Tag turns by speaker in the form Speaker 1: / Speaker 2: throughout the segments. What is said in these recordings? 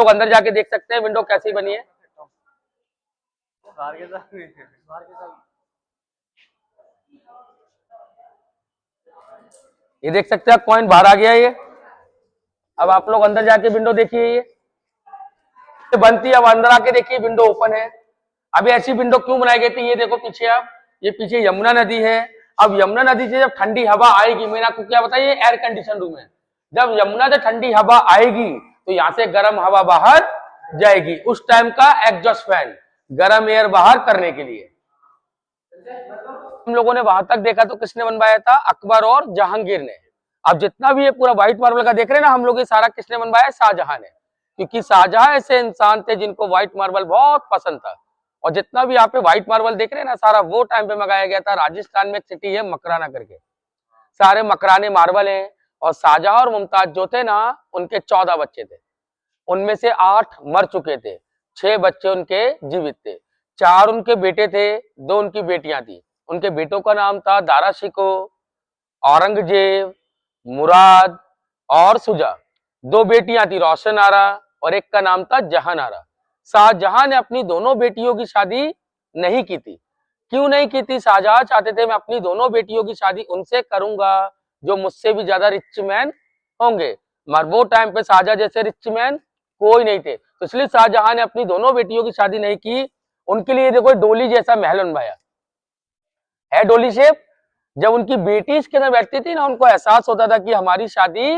Speaker 1: लोग अंदर जाके देख सकते हैं विंडो कैसी बनी है। ये देख सकते हैं आप, कॉइन बाहर आ गया ये। अब आप लोग अंदर जाके विंडो देखिए, ये बनती है। अब अंदर आके देखिए विंडो ओपन है। अभी ऐसी विंडो क्यों बनाई गई थी, ये देखो पीछे आप, ये पीछे यमुना नदी है। अब यमुना नदी से जब ठंडी हवा आएगी, मैंने आपको क्या बताया, एयर कंडीशन रूम है। जब यमुना से ठंडी हवा आएगी तो यहाँ से गर्म हवा बाहर जाएगी, उस टाइम का एग्जॉस्ट फैन, गर्म एयर बाहर करने के लिए। हम लोगों ने वहां तक देखा तो किसने बनवाया था, अकबर और जहांगीर ने। अब जितना भी ये पूरा व्हाइट मार्बल का देख रहे हैं ना हम लोग, ये सारा किसने बनवाया, शाहजहां ने। क्योंकि शाहजहां ऐसे इंसान थे जिनको व्हाइट मार्बल बहुत पसंद था। और जितना भी यहाँ पे व्हाइट मार्बल देख रहे हैं ना, सारा वो टाइम पे मंगाया गया था। राजस्थान में एक सिटी है मकराना करके, सारे मकराने मार्बल हैं। और शाहजहां और मुमताज जो थे ना, उनके 14 बच्चे थे। उनमें से 8 मर चुके थे, 6 बच्चे उनके जीवित थे। 4 उनके बेटे थे, 2 उनकी बेटियां थी। उनके बेटों का नाम था दारा शिको, औरंगजेब, मुराद और सुजा। 2 बेटियां थी, रोशन आरा, और एक का नाम था जहान आरा। शाहजहां ने अपनी दोनों बेटियों की शादी नहीं की थी। क्यों नहीं की थी? शाहजहां चाहते थे मैं अपनी दोनों बेटियों की शादी उनसे करूंगा जो मुझसे भी ज्यादा रिच मैन होंगे। मगर वो टाइम पे शाहजहां जैसे रिच मैन कोई नहीं थे, तो इसलिए शाहजहां ने अपनी दोनों बेटियों की शादी नहीं की। उनके लिए देखो डोली जैसा महल बनवाया है, डोली शेप। जब उनकी बेटी इसके अंदर बैठती थी ना, उनको एहसास होता था कि हमारी शादी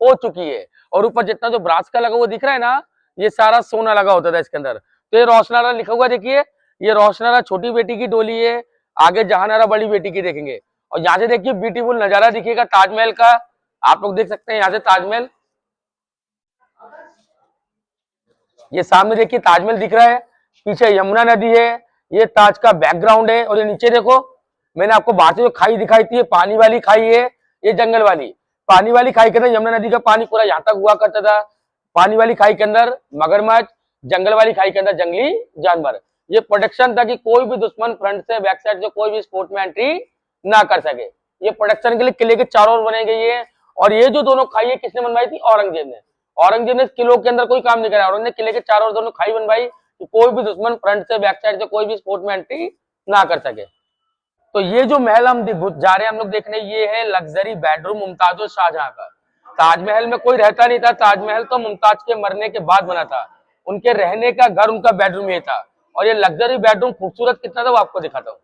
Speaker 1: हो चुकी है। और ऊपर जितना जो ब्रास का लगा हुआ दिख रहा है ना, ये सारा सोना लगा होता था इसके अंदर। तो ये रोशनारा लिखा हुआ देखिए, ये रोशनारा छोटी बेटी की डोली है, आगे जहानारा बड़ी बेटी की देखेंगे। और यहाँ से देखिए ब्यूटीफुल नजारा दिखेगा ताजमहल का, आप लोग देख सकते हैं यहाँ से ताजमहल। ये सामने देखिए ताजमहल दिख रहा है, पीछे यमुना नदी है, ये ताज का बैकग्राउंड है। और ये नीचे देखो, मैंने आपको बाहर से जो खाई दिखाई थी, पानी वाली खाई है, ये जंगल वाली। पानी वाली खाई के अंदर यमुना नदी का पानी पूरा यहाँ तक हुआ करता था। पानी वाली खाई के अंदर मगरमच्छ, जंगल वाली खाई के अंदर जंगली जानवर। ये प्रोटेक्शन था कि कोई भी दुश्मन फ्रंट से बैक साइड से कोई भी स्पोर्ट में एंट्री ना कर सके। ये प्रोटेक्शन के लिए किले के चारों ओर बनाई गई है। और ये जो दोनों खाई है किसने बनवाई थी, औरंगजेब ने। औरंगजेब ने किलों के अंदर कोई काम नहीं कराया, औरंगजेब ने किले के चारों ओर दोनों खाई बनवाई कि कोई भी दुश्मन फ्रंट से बैक साइड से कोई भी स्पोर्ट में एंट्री ना कर सके। तो ये जो महल हम जा रहे हैं हम लोग देखने, ये है लग्जरी बेडरूम मुमताज और शाहजहां का। ताजमहल में कोई रहता नहीं था, ताजमहल तो मुमताज के मरने के बाद बना था। उनके रहने का घर, उनका बेडरूम ये था। और ये लग्जरी बेडरूम खूबसूरत कितना था वो आपको दिखाता हूँ।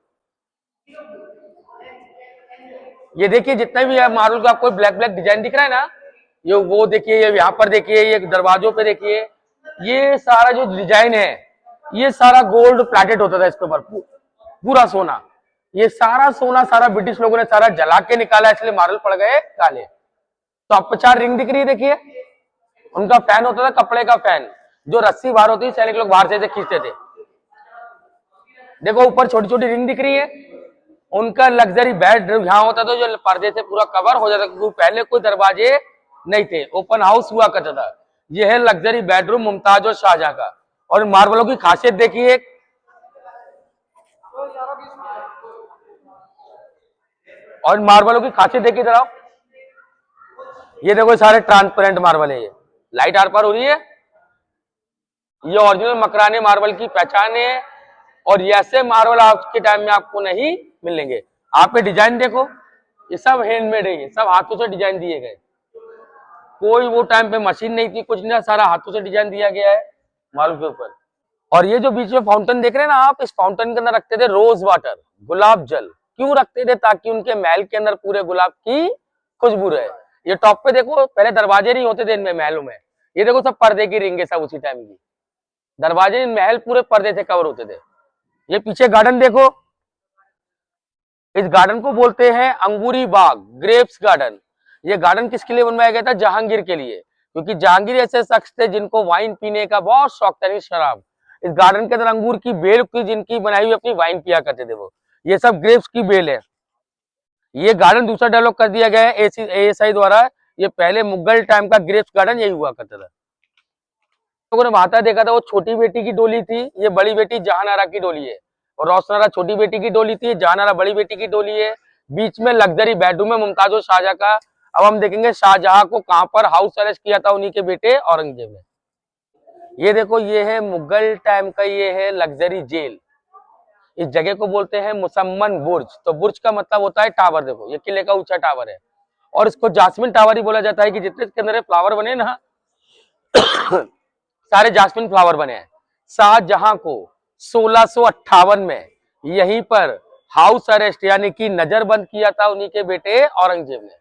Speaker 1: ये देखिए जितने भी मार्बल का आपको ब्लैक ब्लैक डिजाइन दिख रहा है ना, ये वो देखिए, ये यहाँ पर देखिए, ये दरवाजों पे देखिए, ये सारा जो डिजाइन है ये सारा गोल्ड प्लेटेड होता था इसके ऊपर, पूरा सोना। ये सारा सोना सारा ब्रिटिश लोगों ने सारा जला के निकाला, इसलिए मार्बल पड़ गए काले। तो आपको 4 रिंग दिख रही है, देखिए उनका फैन होता था कपड़े का फैन, जो रस्सी बाहर होती है, सैनिक लोग बाहर से खींचते थे। देखो ऊपर छोटी छोटी रिंग दिख रही है, उनका लग्जरी बेड यहाँ होता था जो पर्दे से पूरा कवर हो जाता, क्योंकि पहले कोई दरवाजे नहीं थे, ओपन हाउस हुआ करता था। यह है लग्जरी बेडरूम मुमताज और शाहजहां का। और मार्बलों की खासियत देखिए, और मार्बलों की खासियत देखिए जरा, ये देखो सारे ट्रांसपेरेंट मार्बल है। ये लाइट आर पार हो रही है, ये ओरिजिनल मकराने मार्बल की पहचान है। और ऐसे मार्बल आज के टाइम में आपको नहीं मिलेंगे। आप ये डिजाइन देखो, ये सब हैंडमेड है, ये सब हाथों से डिजाइन दिए गए। कोई वो टाइम पे मशीन नहीं थी, कुछ नहीं, सारा हाथों से डिजाइन दिया गया है मार्बल के ऊपर। और ये जो बीच में फाउंटेन देख रहे हैं ना आप, इस फाउंटेन के अंदर रखते थे रोज वाटर, गुलाब जल। क्यों रखते थे? ताकि उनके महल के अंदर पूरे गुलाब की खुशबू रहे। ये टॉप पे देखो, पहले दरवाजे नहीं होते थे इनमें महलों में, ये देखो सब पर्दे की रिंग है, सब उसी टाइम की। दरवाजे, महल पूरे पर्दे से कवर होते थे। ये पीछे गार्डन देखो, इस गार्डन को बोलते हैं अंगूरी बाग, ग्रेप्स गार्डन। ये गार्डन किसके लिए बनवाया गया था? जहांगीर के लिए, क्योंकि जहांगीर ऐसे शख्स थे जिनको वाइन पीने का बहुत शौक था, शराब। इस गार्डन के अंदर अंगूर की बेल की जिनकी बनाई हुई अपनी वाइन पिया करते थे वो। ये सब ग्रेप्स की बेल है। ये गार्डन दूसरा डेवलप कर दिया गया है ASI द्वारा। ये पहले मुगल टाइम का ग्रेप्स गार्डन यही हुआ करता था। लोगों ने वहां देखा था, वो छोटी बेटी की डोली थी, ये बड़ी बेटी जहानारा की डोली है। और रोशनारा छोटी बेटी की डोली थी, जहानारा बड़ी बेटी की डोली है। बीच में लग्जरी बेडरूम है मुमताज और शाहजहां का। अब हम देखेंगे शाहजहां को कहां पर हाउस अरेस्ट किया था उन्हीं के बेटे औरंगजेब ने। ये देखो, ये है मुगल टाइम का, ये है लग्जरी जेल। इस जगह को बोलते हैं मुसम्मन बुर्ज। तो बुर्ज का मतलब होता है टावर। देखो ये किले का ऊंचा टावर है, और इसको जास्मिन टावर ही बोला जाता है कि जितने इसके अंदर फ्लावर बने ना सारे जास्मिन फ्लावर बने हैं। शाहजहां को 1658 में यहीं पर हाउस अरेस्ट यानी कि नजरबंद किया था उन्हीं के बेटे औरंगजेब ने।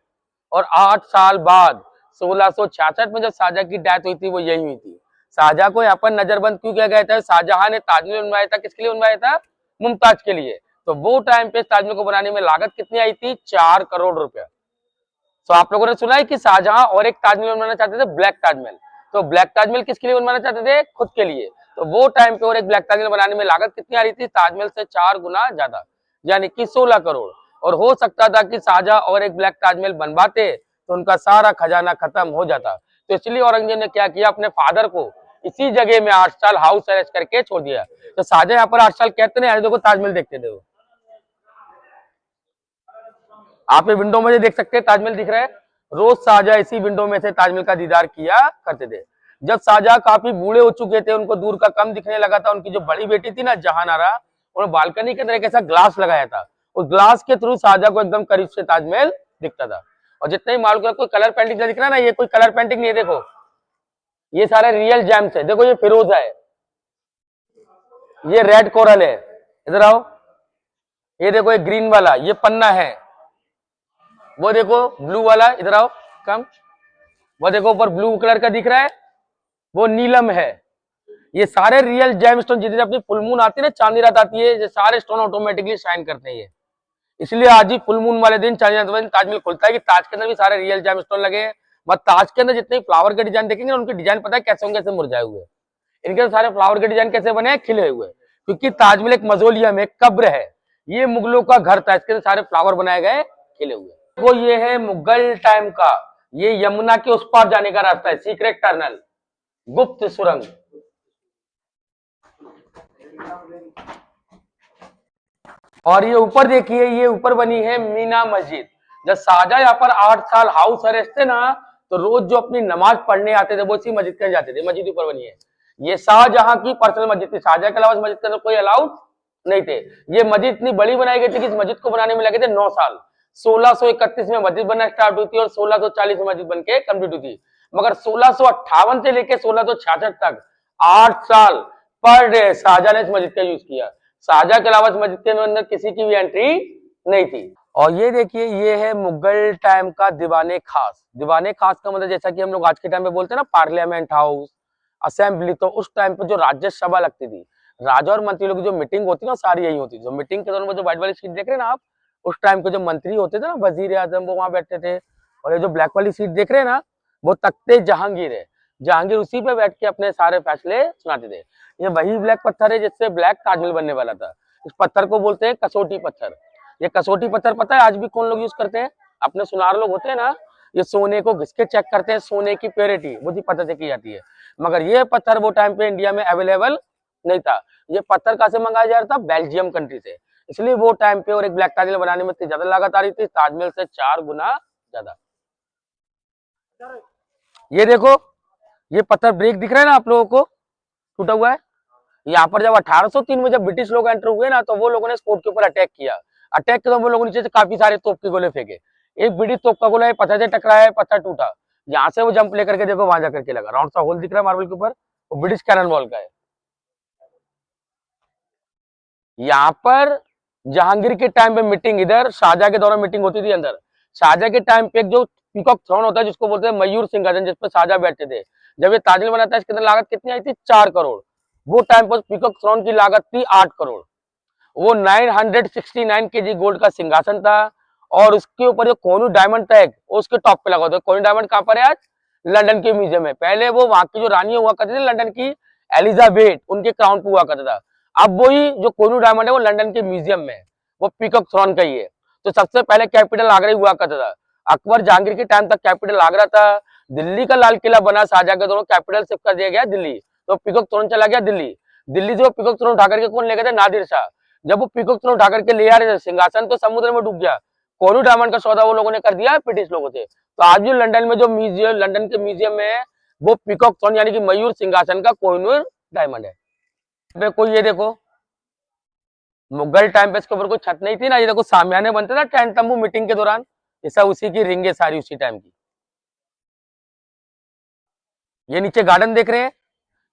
Speaker 1: और 8 साल बाद 1666 में जब शाहजहां की डेथ हुई थी वो यही हुई थी। शाहजहां को यहाँ पर नजरबंद क्यों किया गया था? शाहजहां ने ताजमहल बनवाया था, किसके लिए बनवाया था? मुमताज के लिए। तो वो टाइम पे ताजमहल को बनाने में लागत कितनी आई थी? 4 करोड़ रुपया। तो आप लोगों ने सुना है कि शाहजहां और एक ताजमहल बनवाना चाहते थे, ब्लैक ताजमहल। तो ब्लैक ताजमहल किसके लिए बनवाना चाहते थे? खुद के लिए। तो वो टाइम पे और एक ब्लैक ताजमहल बनाने में लागत कितनी आ रही थी? ताजमहल से 4 गुना ज्यादा, यानी कि 16 करोड़। और हो सकता था कि शाहजहां और एक ब्लैक ताजमहल बनवाते तो उनका सारा खजाना खत्म हो जाता। तो इसलिए औरंगजेब ने क्या किया? अपने फादर को इसी जगह में 8 साल हाउस अरेस्ट करके छोड़ दिया। तो शाहजहां यहाँ पर 8 साल कहते नहीं, देखो ताजमहल देखते थे वो। आप ये विंडो में देख सकते हैं, ताजमहल दिख रहा है। रोज शाहजहां इसी विंडो में से ताजमहल का दीदार किया करते थे। जब शाहजहां काफी बूढ़े हो चुके थे, उनको दूर का कम दिखने लगा था, उनकी जो बड़ी बेटी थी ना जहानारा, उन्होंने बालकनी के अंदर एक ऐसा ग्लास लगाया था। उस ग्लास के थ्रू शाहजहां को एकदम करीब से ताजमहल दिखता था। और जितने ही मालूम कोई कलर पेंटिंग दिख रहा है ना, ये कोई कलर पेंटिंग नहीं है। देखो ये सारे रियल जेम्स है। देखो ये फिरोजा है, ये रेड कोरल है, इधर आओ। ये देखो ये ग्रीन वाला, ये पन्ना है। वो देखो ब्लू वाला, इधर आओ कम। वो देखो ऊपर ब्लू कलर का दिख रहा है, वो नीलम है। ये सारे रियल जेमस्टोन, जितने अपनी फुल मून आती है ना, चांदनी रात आती है, ये सारे स्टोन ऑटोमेटिकली शाइन करते हैं। ये इसलिए आज ही फुल मून वाले दिन, चांदनी रात वाले दिन ताजमहल खुलता है कि ताज के अंदर भी सारे रियल जेमस्टोन लगे हैं। बस ताज के अंदर जितने फ्लावर के डिजाइन देखेंगे उनके डिजाइन पता है कैसे होंगे? कैसे मुरझाए हुए। इनके सारे फ्लावर के डिजाइन कैसे बने हैं? खिले हुए। क्योंकि ताजमहल एक मजोलियम है, कब्र है। ये मुगलों का घर था, इसके सारे फ्लावर बनाए गए खिले हुए। वो ये है मुगल टाइम का, ये यमुना के उस पार जाने का रास्ता है, सीक्रेट टनल, गुप्त सुरंग। और ये ऊपर देखिए, ये ऊपर बनी है मीना मस्जिद। जब शाहजहां यहाँ पर 8 साल हाउस अरेस्ट थे ना, तो रोज जो अपनी नमाज पढ़ने आते थे वो इसी मस्जिद के जाते थे। मस्जिद ऊपर बनी है, ये शाहजहां की पर्सनल मस्जिद थी। शाहजहां के अलावा इस मस्जिद के अंदर कोई अलाउड नहीं थे। ये मस्जिद इतनी बड़ी बनाई गई थी कि इस मस्जिद को बनाने में लगे थे 9 साल। 1631 में मस्जिद बनना स्टार्ट हुई थी और 1640 में मस्जिद बनके कंप्लीट हुई थी। मगर 1658 से लेकर 1666 तक 8 साल पर डे शाहजहां ने इस मस्जिद का यूज किया। शाहजहां के अलावा इस मस्जिद के अंदर किसी की भी एंट्री नहीं थी। और ये देखिए, ये है मुगल टाइम का दीवाने खास। दीवाने खास का मतलब जैसा कि हम लोग आज के टाइम में बोलते हैं ना, पार्लियामेंट हाउस, असेंबली। तो उस टाइम पे जो राज्यसभा लगती थी, राजा और मंत्री लोग की जो मीटिंग होती है ना, सारी यही होती थी। जो मीटिंग के दौरान जो व्हाइट वाली सीट देख रहे हैं ना आप, उस टाइम के जो मंत्री होते थे ना, वजीर आजम, वो वहां बैठते थे। और ये जो ब्लैक वाली सीट देख रहे हैं ना, वो तख्ते जहांगीर है। जहांगीर उसी पे बैठ के अपने सारे फैसले सुनाते थे। ये वही ब्लैक पत्थर है जिससे ब्लैक ताजमहल बनने वाला था। इस पत्थर को बोलते हैं कसौटी पत्थर। ये कसौटी पत्थर पता है आज भी कौन लोग यूज करते हैं? अपने सुनार लोग होते हैं ना, ये सोने को घिस के चेक करते हैं, सोने की प्योरिटी मुझे पता से की जाती है। मगर ये पत्थर वो टाइम पे इंडिया में अवेलेबल नहीं था। ये पत्थर कहां से मंगाया जा रहा था? बेल्जियम कंट्री से। इसलिए वो टाइम पे और एक ब्लैक ताजमहल बनाने में इतनी ज्यादा लागत आ रही थी, ताजमहल से 4 गुना ज्यादा। ये देखो, ये पत्थर ब्रेक दिख रहा है ना आप लोगों को, टूटा हुआ है। यहाँ पर जब 1803 में जब ब्रिटिश लोग एंटर हुए ना, तो वो लोगों ने इस फोर्ट के ऊपर अटैक किया। अटैक के दौरान वो लोगों नीचे से काफी सारे तोप के गोले फेंके। एक ब्रिटिश तोप का गोला पत्थर से टकराया, पत्थर टूटा। यहाँ से वो जंप लेकर के देखो वहां जाकर के लगा, राउंड सा होल दिख रहा है मार्बल के ऊपर, वो ब्रिटिश कैनन बॉल का है। यहाँ पर जहांगीर के टाइम पे मीटिंग, इधर शाहजहां के दौरान मीटिंग होती थी अंदर। शाहजहां के टाइम पे एक जो पीकॉक थ्रोन होता है, जिसको बोलते हैं मयूर सिंहासन, जिसपे शाहजहां बैठते थे। जब ये ताजमहल बना था, इसके अंदर लागत कितनी आई थी? 4 करोड़। वो टाइम पर पीकॉक थ्रोन की लागत थी 8 करोड़। वो 969 केजी गोल्ड का सिंहासन था। और उसके ऊपर जो कोहिनूर डायमंड टैग उसके टॉप पे लगा होता है। कोहिनूर डायमंड कहां पर है आज? लंदन के म्यूजियम में। पहले वो वहां की जो रानी हुआ करती थी लंदन की, एलिजाबेथ, उनके क्राउन पे हुआ करता था। अब वही जो कोहिनूर डायमंड है वो लंदन के म्यूजियम में, वो पीकॉक थ्रोन का ही है। तो सबसे पहले कैपिटल आगरा ही हुआ करता था। अकबर जहांगीर के टाइम तक कैपिटल आगरा था। दिल्ली का लाल किला बना, शाहजहां के दोनों कैपिटल शिफ्ट कर दिया गया दिल्ली। तो पीकॉक थ्रोन चला गया दिल्ली। दिल्ली से वो पीकॉक थ्रोन उठा करके कौन ले गए थे? नादिर शाह। जब वो पीकॉक थ्रोन उठा करके ले आ रहे थे, सिंहासन तो समुद्र में डूब गया। कोहिनूर डायमंड का सौदा वो लोगों ने कर दिया ब्रिटिश लोगों से। तो आज भी लंदन में जो म्यूजियम, लंदन के म्यूजियम में वो पीकॉक स्टोन यानी कि मयूर सिंहासन का कोहिनूर डायमंड है। कोई ये देखो, मुगल टाइम पे इसके ऊपर कोई छत नहीं थी ना, ये देखो सामियाने बनते ना टेंट तंबू मीटिंग के दौरान, ये सब उसी की रिंग है सारी, उसी टाइम की। ये नीचे गार्डन देख रहे हैं,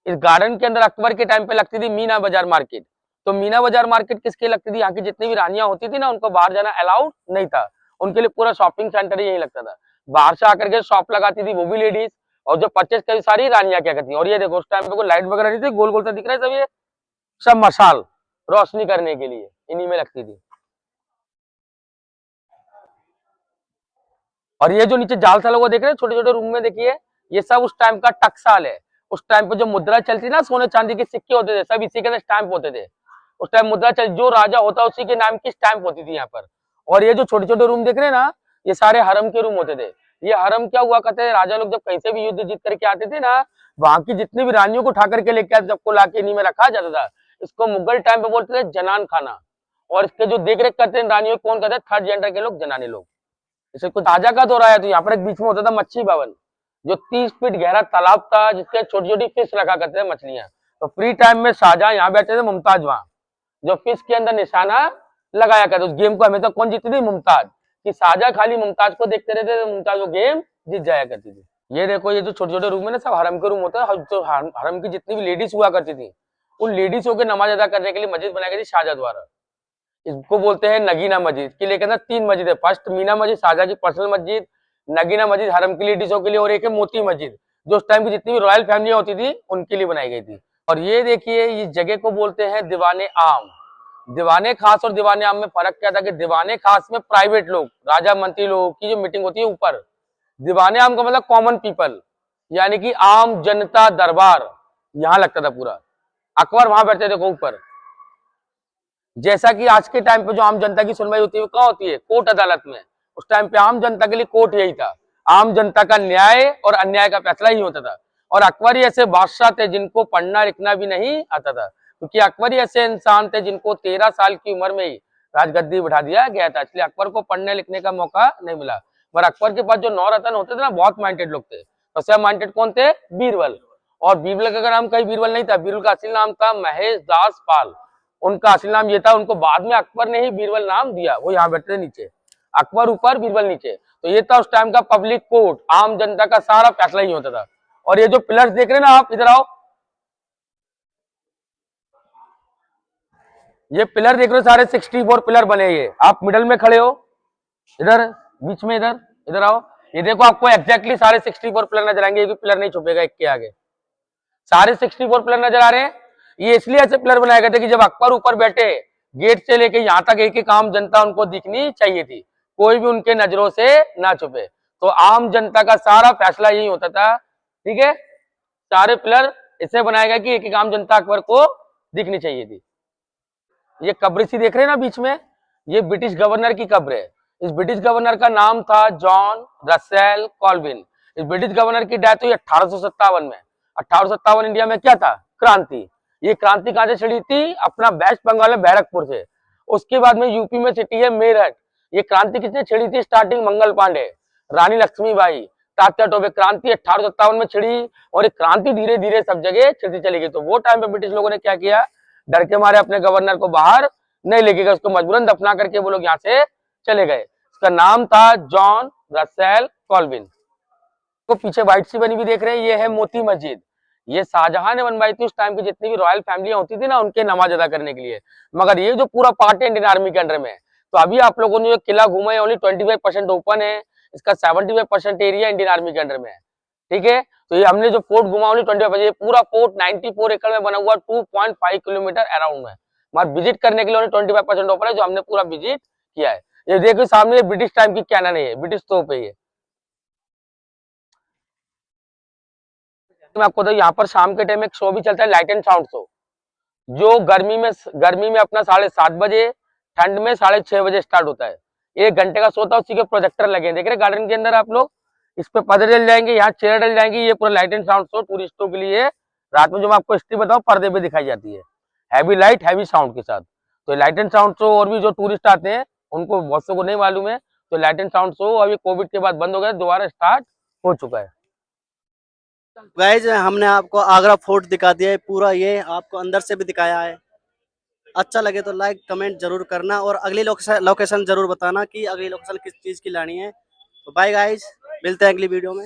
Speaker 1: इस गार्डन के अंदर अकबर के टाइम पे लगती थी मीना बाजार मार्केट। तो मीना बाजार मार्केट किसके लगती थी, यहाँ की जितनी भी रानियां होती थी ना, उनको बाहर जाना अलाउड नहीं था, उनके लिए पूरा शॉपिंग सेंटर ही यही लगता था। बाहर से आकर के शॉप लगाती थी वो भी लेडीज, और जो परचेज करी सारी रानियां क्या करती। और ये देखो उस टाइम पे कोई लाइट वगैरह नहीं थी, गोल गोल सा दिख रहा है सब, ये सब मशाल रोशनी करने के लिए इन्हीं में लगती थी। और ये जो नीचे जाल सालों को देख रहे हैं छोटे छोटे रूम में, देखिए ये सब उस टाइम का टकसाल है। उस टाइम पे जो मुद्रा चलती ना, सोने चांदी के सिक्के होते थे, सब इसी के अंदर स्टैंप होते थे। उस टाइम मुद्रा चल, जो राजा होता उसी के नाम की स्टैंप होती थी यहाँ पर। और ये जो छोटे छोटे रूम देख रहे हैं ना, ये सारे हरम के रूम होते थे। ये हरम क्या हुआ करते थे, राजा लोग जब कहीं से भी युद्ध जीत करके आते थे ना, वहां की जितनी भी रानियों को उठा करके लेके आते, सबको लाके इन्हीं में रखा जाता था। इसको मुगल टाइम पे बोलते थे जनान खाना। और इसके जो देख रेख करते हैं रानियों कौन करते हैं, थर्ड जेंडर के लोग, जनाने लोग। जैसे कुछ राजा का दौर आया तो यहाँ पर एक बीच में होता था मच्छी भवन, जो 30 फीट गहरा तालाब था, जिसके छोटी छोटी फिश रखा करते थे, मछलियां। तो फ्री टाइम में शाहजहां यहाँ बैठते थे, मुमताज वहां, जो फिश के अंदर निशाना लगाया करते। उस गेम को हमेशा कौन जीतती थी, मुमताज। कि शाहजहां खाली मुमताज को देखते रहते थे, मुमताज वो गेम जीत जाया करती थी। ये देखो, ये जो छोटे छोटे रूम है ना, सब हरम के रूम होते हैं। जो हरम की जितनी भी लेडीज हुआ करती थी, उन लेडीजों के नमाज अदा करने के लिए मस्जिद बनाई गई थी शाहजहां द्वारा। इसको बोलते हैं नगीना मस्जिद। किले के अंदर 3 मस्जिद है, फर्स्ट मीना मस्जिद शाहजहां की पर्सनल मस्जिद, नगीना मस्जिद हरम की लेडीजों के लिए, और एक है मोती मस्जिद, जो उस टाइम की जितनी भी रॉयल फैमिली होती थी उनके लिए बनाई गई थी। और ये देखिए, इस जगह को बोलते हैं दीवाने आम। दीवाने खास और दीवाने आम में फर्क क्या था कि दीवाने खास में प्राइवेट लोग, राजा मंत्री लोगों की जो मीटिंग होती है ऊपर, दीवाने आम का मतलब कॉमन पीपल, यानी कि आम जनता दरबार यहाँ लगता था पूरा। अकबर वहां बैठते थे ऊपर। जैसा कि आज के टाइम पे जो आम जनता की सुनवाई होती है वो कहाँ होती है, कोर्ट अदालत में। उस टाइम पे आम जनता के लिए कोर्ट यही था, आम जनता का न्याय और अन्याय का फैसला ही होता था। और अकबर ही ऐसे बादशाह थे जिनको पढ़ना लिखना भी नहीं आता था, क्योंकि अकबर ही ऐसे इंसान थे जिनको 13 साल की उम्र में ही राजगद्दी बिठा दिया गया था, इसलिए अकबर को पढ़ने लिखने का मौका नहीं मिला। पर अकबर के पास जो 9 रतन होते थे ना, बहुत माइंडेड लोग थे। सबसे माइंडेड कौन थे, बीरबल। और बीरबल का नाम कहीं बीरबल नहीं था, बीरबल का असली नाम था महेश दास पाल। उनका असली नाम ये था, उनको बाद में अकबर ने ही बीरबल नाम दिया। वो यहाँ बैठते थे नीचे, अकबर ऊपर बीरबल नीचे। तो ये था उस टाइम का पब्लिक कोर्ट, आम जनता का सारा फैसला ही होता था। और ये जो पिलर्स देख रहे हैं ना, आप इधर आओ, ये पिलर देख रहे हो, सारे 64 पिलर बने। ये आप मिडल में खड़े हो, इधर बीच में, इधर इधर आओ। ये देखो, आपको एक्जैक्टली सारे 64 पिलर नजर आएंगे, एक पिलर नहीं छुपेगा एक के आगे, सारे 64 पिलर नजर आ रहे हैं। ये इसलिए ऐसे पिलर बनाए गए थे कि जब अकबर ऊपर बैठे, गेट से लेके यहाँ तक एक एक आम जनता उनको दिखनी चाहिए थी, कोई भी उनके नजरों से ना छुपे। तो आम जनता का सारा फैसला यही होता था, ठीक है। सारे पिलर इससे बनाए गए कि एक एक आम जनता अकबर को दिखनी चाहिए थी। ये कब्र सी देख रहे हैं ना बीच में, ये ब्रिटिश गवर्नर की कब्र है। इस ब्रिटिश गवर्नर का नाम था जॉन रसेल कॉल्विन। इस ब्रिटिश गवर्नर की डेथ हुई 1857 में। 1857 इंडिया में क्या था, क्रांति। ये क्रांति कहां से छिड़ी थी, अपना वेस्ट बंगाल में बैरकपुर से। उसके बाद में यूपी में सिटी है मेरठ। ये क्रांति किसने छिड़ी थी, स्टार्टिंग मंगल पांडे, रानी लक्ष्मीबाई, तात्या टोपे। क्रांति 1857 में छिड़ी, और एक क्रांति धीरे धीरे सब जगह छिड़ती चली गई। तो वो टाइम पे ब्रिटिश लोगों ने क्या किया, डर के मारे अपने गवर्नर को बाहर नहीं लेके गए, उसको मजबूरन दफना करके वो लोग यहाँ से चले गए। उसका नाम था जॉन रसेल कॉल्विन। तो पीछे व्हाइट सी बनी हुई देख रहे हैं, ये है मोती मस्जिद। ये शाहजहां ने बनवाई थी उस टाइम की जितनी भी रॉयल फैमिलियां होती थी ना, उनके नमाज अदा करने के लिए। मगर ये जो पूरा पार्ट है इंडियन आर्मी के अंडर में है। तो अभी आप लोगों ने जो किला घूमा है, ओनली 25% ओपन है, इसका 75% एरिया इंडियन आर्मी के अंडर में है, ठीक है। तो ये हमने जो फोर्ट घुमा ओनली 25%, ये पूरा फोर्ट 94 एकड़ में बना हुआ, 2.5 किलोमीटर अराउंड में। मगर विजिट करने के लिए ओनली 25% ओपन है, जो हमने पूरा विजिट किया है। ये देखो सामने ब्रिटिश टाइम की कैनन है, ब्रिटिश तोप है ये। मैं आपको यहाँ पर शाम के टाइम एक शो भी चलता है, लाइट एंड साउंड शो, जो गर्मी में अपना 7:30 बजे, ठंड में 6:30 बजे स्टार्ट होता है। 1 घंटे का शो था, उसी के प्रोजेक्टर लगे हैं, देख रहे गार्डन के अंदर आप लोग। इस पे पर्दे डल जाएंगे, यहाँ चेयर डल जाएंगी। ये पूरा लाइट एंड साउंड शो टूरिस्टों के लिए रात में, जो मैं आपको हिस्ट्री बताऊँ, पर्दे पे दिखाई जाती है, हैवी लाइट हैवी साउंड के साथ। तो लाइट एंड साउंड शो, और भी जो टूरिस्ट आते हैं उनको बहुत से को नहीं मालूम है, तो लाइट एंड साउंड शो अभी कोविड के बाद बंद हो गया, दोबारा स्टार्ट हो चुका है।
Speaker 2: गाइज हमने आपको आगरा फोर्ट दिखा दिया है पूरा, ये आपको अंदर से भी दिखाया है। अच्छा लगे तो लाइक कमेंट जरूर करना और अगली लोकेशन जरूर बताना कि अगली लोकेशन किस चीज की लानी है। तो बाय गाइज, मिलते हैं अगली वीडियो में।